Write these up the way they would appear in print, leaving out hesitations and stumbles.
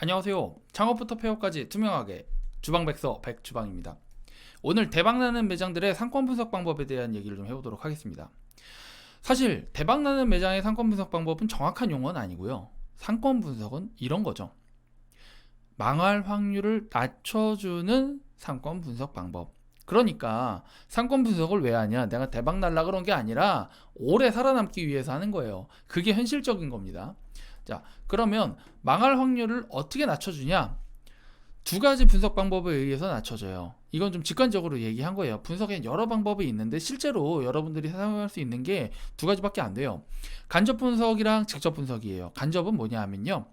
안녕하세요. 창업부터 폐업까지 투명하게 주방백서 백주방입니다. 오늘 대박나는 매장들의 상권 분석 방법에 대한 얘기를 좀 해보도록 하겠습니다. 사실 대박나는 매장의 상권 분석 방법은 정확한 용어는 아니고요. 상권 분석은 이런 거죠. 망할 확률을 낮춰주는 상권 분석 방법. 그러니까 상권 분석을 왜 하냐? 내가 대박 날라 그런 게 아니라 오래 살아남기 위해서 하는 거예요. 그게 현실적인 겁니다. 자, 그러면 망할 확률을 어떻게 낮춰주냐? 두 가지 분석 방법에 의해서 낮춰져요. 이건 좀 직관적으로 얘기한 거예요. 분석엔 여러 방법이 있는데 실제로 여러분들이 사용할 수 있는 게 두 가지밖에 안 돼요. 간접 분석이랑 직접 분석이에요. 간접은 뭐냐 하면요,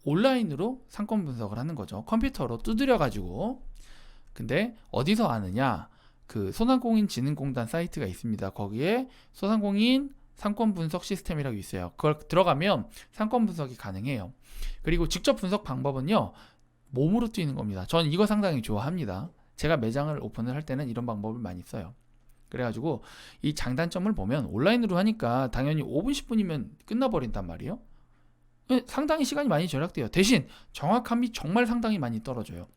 온라인으로 상권 분석을 하는 거죠. 컴퓨터로 두드려 가지고. 근데 어디서 하느냐? 그 소상공인진흥공단 사이트가 있습니다. 거기에 소상공인 상권 분석 시스템이라고 있어요. 그걸 들어가면 상권 분석이 가능해요. 그리고 직접 분석 방법은요, 몸으로 뛰는 겁니다. 전 이거 상당히 좋아합니다. 제가 매장을 오픈을 할 때는 이런 방법을 많이 써요. 그래가지고 이 장단점을 보면 온라인으로 하니까 당연히 5분 10분이면 끝나버린단 말이에요. 상당히 시간이 많이 절약돼요. 대신 정확함이 정말 상당히 많이 떨어져요.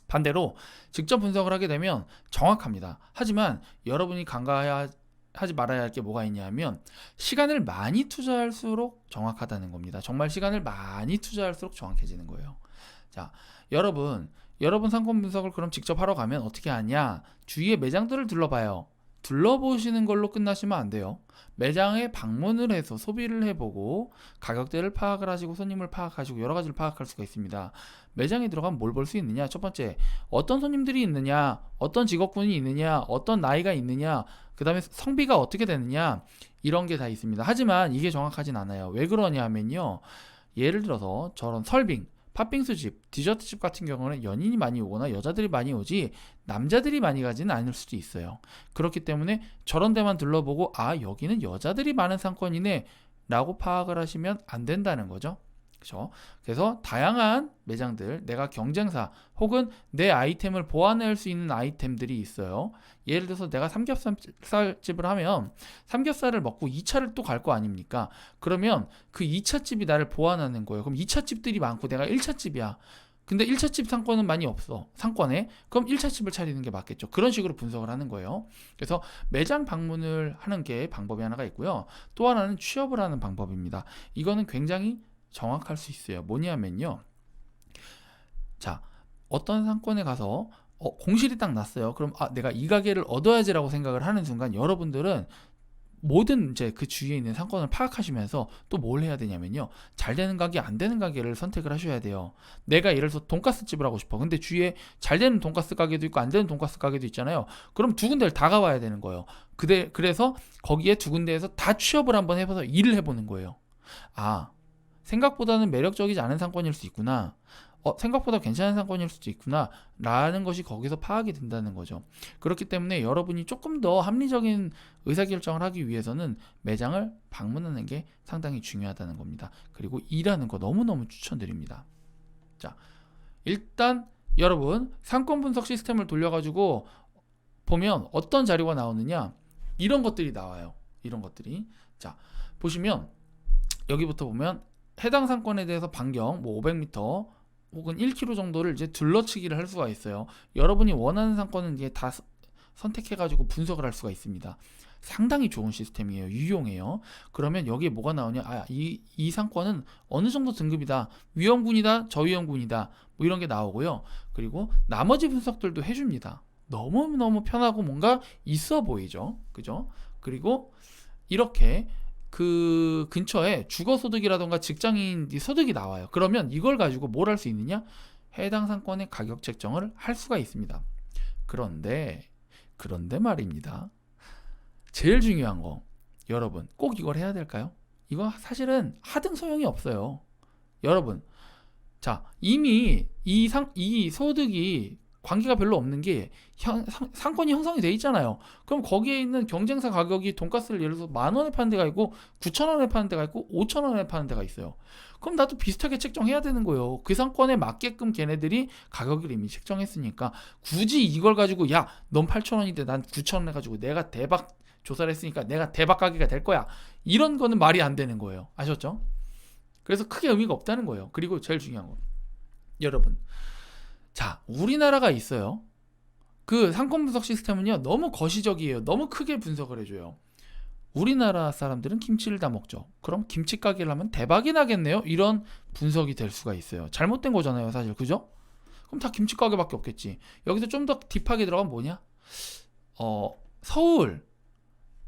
반대로 직접 분석을 하게 되면 정확합니다. 하지만 여러분이 간과하지 말아야 할 게 뭐가 있냐면, 시간을 많이 투자할수록 정확하다는 겁니다. 정말 시간을 많이 투자할수록 정확해지는 거예요. 자, 여러분 상권 분석을 그럼 직접 하러 가면 어떻게 하냐? 주위에 매장들을 둘러봐요. 둘러보시는 걸로 끝나시면 안 돼요. 매장에 방문을 해서 소비를 해보고 가격대를 파악을 하시고 손님을 파악하시고 여러 가지를 파악할 수가 있습니다. 매장에 들어가면 뭘 볼 수 있느냐? 첫 번째, 어떤 손님들이 있느냐, 어떤 직업군이 있느냐, 어떤 나이가 있느냐, 그 다음에 성비가 어떻게 되느냐, 이런 게 다 있습니다. 하지만 이게 정확하진 않아요. 왜 그러냐 하면요, 예를 들어서 저런 설빙, 팥빙수집, 디저트집 같은 경우는 연인이 많이 오거나 여자들이 많이 오지 남자들이 많이 가지는 않을 수도 있어요. 그렇기 때문에 저런 데만 둘러보고 여기는 여자들이 많은 상권이네 라고 파악을 하시면 안 된다는 거죠. 그렇죠? 그래서 다양한 매장들, 내가 경쟁사 혹은 내 아이템을 보완할 수 있는 아이템들이 있어요. 예를 들어서 내가 삼겹살집을 하면 삼겹살을 먹고 2차를 또 갈 거 아닙니까? 그러면 그 2차 집이 나를 보완하는 거예요. 그럼 2차 집들이 많고 내가 1차 집이야. 근데 1차 집 상권은 많이 없어, 상권에. 그럼 1차 집을 차리는 게 맞겠죠. 그런 식으로 분석을 하는 거예요. 그래서 매장 방문을 하는 게 방법이 하나가 있고요. 또 하나는 취업을 하는 방법입니다. 이거는 굉장히 정확할 수 있어요. 뭐냐면요, 자, 어떤 상권에 가서 공실이 딱 났어요. 그럼 내가 이 가게를 얻어야지라고 생각을 하는 순간 여러분들은 모든 이제 그 주위에 있는 상권을 파악하시면서 또 뭘 해야 되냐면요, 잘 되는 가게, 안 되는 가게를 선택을 하셔야 돼요. 내가 예를 들어서 돈가스 집을 하고 싶어. 근데 주위에 잘 되는 돈가스 가게도 있고 안 되는 돈가스 가게도 있잖아요. 그럼 두 군데를 다 가봐야 되는 거예요. 그래서 거기에 두 군데에서 다 취업을 한번 해봐서 일을 해보는 거예요. 생각보다는 매력적이지 않은 상권일 수 있구나. 생각보다 괜찮은 상권일 수도 있구나 라는 것이 거기서 파악이 된다는 거죠. 그렇기 때문에 여러분이 조금 더 합리적인 의사결정을 하기 위해서는 매장을 방문하는 게 상당히 중요하다는 겁니다. 그리고 일하는 거 너무너무 추천드립니다. 자, 일단 여러분 상권 분석 시스템을 돌려가지고 보면 어떤 자료가 나오느냐, 이런 것들이 나와요. 이런 것들이. 자, 보시면 여기부터 보면 해당 상권에 대해서 반경 500m 혹은 1km 정도를 이제 둘러치기를 할 수가 있어요. 여러분이 원하는 상권은 이제 다 선택해가지고 분석을 할 수가 있습니다. 상당히 좋은 시스템이에요. 유용해요. 그러면 여기에 뭐가 나오냐? 이 상권은 어느 정도 등급이다. 위험군이다, 저위험군이다. 뭐 이런 게 나오고요. 그리고 나머지 분석들도 해줍니다. 너무너무 편하고 뭔가 있어 보이죠. 그죠? 그리고 이렇게 그 근처에 주거소득이라던가 직장인 소득이 나와요. 그러면 이걸 가지고 뭘 할 수 있느냐? 해당 상권의 가격 책정을 할 수가 있습니다. 그런데 말입니다. 제일 중요한 거, 여러분 꼭 이걸 해야 될까요? 이거 사실은 하등 소용이 없어요. 여러분, 자, 이미 이 소득이 관계가 별로 없는 게 상권이 형성이 돼 있잖아요. 그럼 거기에 있는 경쟁사 가격이 돈가스를 예를 들어서 10,000원에 파는 데가 있고 9,000원에 파는 데가 있고 5,000원에 파는 데가 있어요. 그럼 나도 비슷하게 책정해야 되는 거예요. 그 상권에 맞게끔 걔네들이 가격을 이미 책정했으니까 굳이 이걸 가지고 넌 8,000원인데 난 9,000원 해가지고 내가 대박 조사를 했으니까 내가 대박 가게가 될 거야, 이런 거는 말이 안 되는 거예요. 아셨죠? 그래서 크게 의미가 없다는 거예요. 그리고 제일 중요한 거, 여러분, 자, 우리나라가 있어요. 그 상권 분석 시스템은요, 너무 거시적이에요. 너무 크게 분석을 해줘요. 우리나라 사람들은 김치를 다 먹죠. 그럼 김치 가게를 하면 대박이 나겠네요. 이런 분석이 될 수가 있어요. 잘못된 거잖아요, 사실. 그죠? 그럼 다 김치 가게밖에 없겠지. 여기서 좀 더 딥하게 들어가면 뭐냐?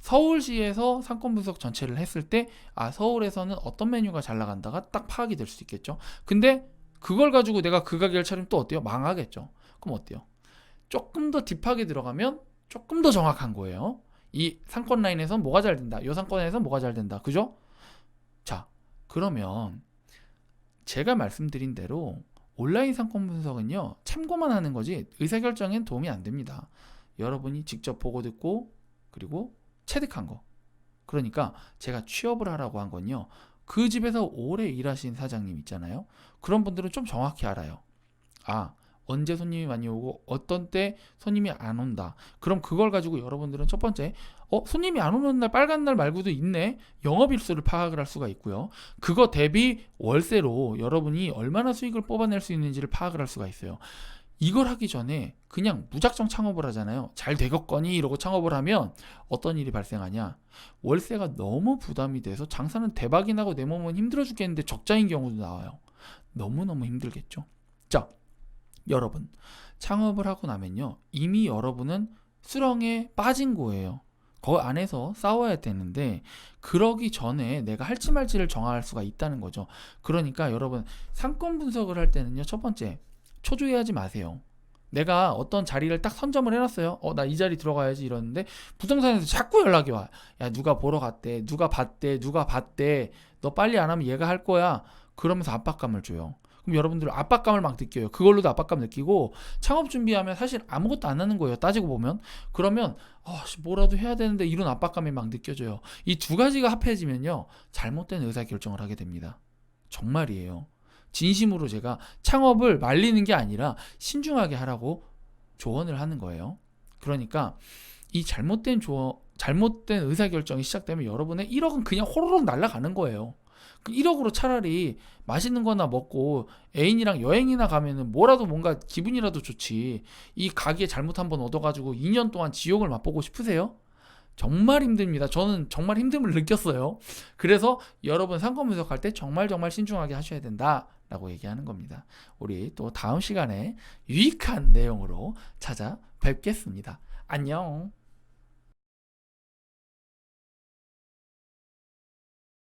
서울시에서 상권 분석 전체를 했을 때, 서울에서는 어떤 메뉴가 잘 나간다가 딱 파악이 될 수 있겠죠. 근데 그걸 가지고 내가 그 가게를 차리면 또 어때요? 망하겠죠. 그럼 어때요? 조금 더 딥하게 들어가면 조금 더 정확한 거예요. 이 상권 라인에서 뭐가 잘 된다. 이 상권에서 뭐가 잘 된다. 그죠? 자, 그러면 제가 말씀드린 대로 온라인 상권 분석은요, 참고만 하는 거지 의사결정엔 도움이 안 됩니다. 여러분이 직접 보고 듣고 그리고 체득한 거. 그러니까 제가 취업을 하라고 한 건요, 그 집에서 오래 일하신 사장님 있잖아요. 그런 분들은 좀 정확히 알아요. 언제 손님이 많이 오고 어떤 때 손님이 안 온다. 그럼 그걸 가지고 여러분들은 첫 번째, 손님이 안 오는 날, 빨간 날 말고도 있네. 영업일수를 파악을 할 수가 있고요. 그거 대비 월세로 여러분이 얼마나 수익을 뽑아낼 수 있는지를 파악을 할 수가 있어요. 이걸 하기 전에 그냥 무작정 창업을 하잖아요. 잘 되겠거니 이러고 창업을 하면 어떤 일이 발생하냐. 월세가 너무 부담이 돼서 장사는 대박이 나고 내 몸은 힘들어 죽겠는데 적자인 경우도 나와요. 너무너무 힘들겠죠. 자, 여러분, 창업을 하고 나면요, 이미 여러분은 수렁에 빠진 거예요. 그 안에서 싸워야 되는데, 그러기 전에 내가 할지 말지를 정할 수가 있다는 거죠. 그러니까 여러분, 상권 분석을 할 때는요, 첫 번째, 초조해하지 마세요. 내가 어떤 자리를 딱 선점을 해놨어요. 나 이 자리 들어가야지 이러는데 부동산에서 자꾸 연락이 와. 야, 누가 보러 갔대, 누가 봤대, 너 빨리 안 하면 얘가 할 거야. 그러면서 압박감을 줘요. 그럼 여러분들 압박감을 막 느껴요. 그걸로도 압박감 느끼고, 창업 준비하면 사실 아무것도 안 하는 거예요. 따지고 보면. 그러면 뭐라도 해야 되는데 이런 압박감이 막 느껴져요. 이 두 가지가 합해지면요, 잘못된 의사결정을 하게 됩니다. 정말이에요. 진심으로 제가 창업을 말리는 게 아니라 신중하게 하라고 조언을 하는 거예요. 그러니까 이 잘못된 의사결정이 시작되면 여러분의 1억은 그냥 호로록 날아가는 거예요. 1억으로 차라리 맛있는 거나 먹고 애인이랑 여행이나 가면은 뭐라도 뭔가 기분이라도 좋지. 이 가게 잘못 한번 얻어가지고 2년 동안 지옥을 맛보고 싶으세요? 정말 힘듭니다. 저는 정말 힘듦을 느꼈어요. 그래서 여러분 상권 분석할 때 정말 신중하게 하셔야 된다라고 얘기하는 겁니다. 우리 또 다음 시간에 유익한 내용으로 찾아뵙겠습니다. 안녕.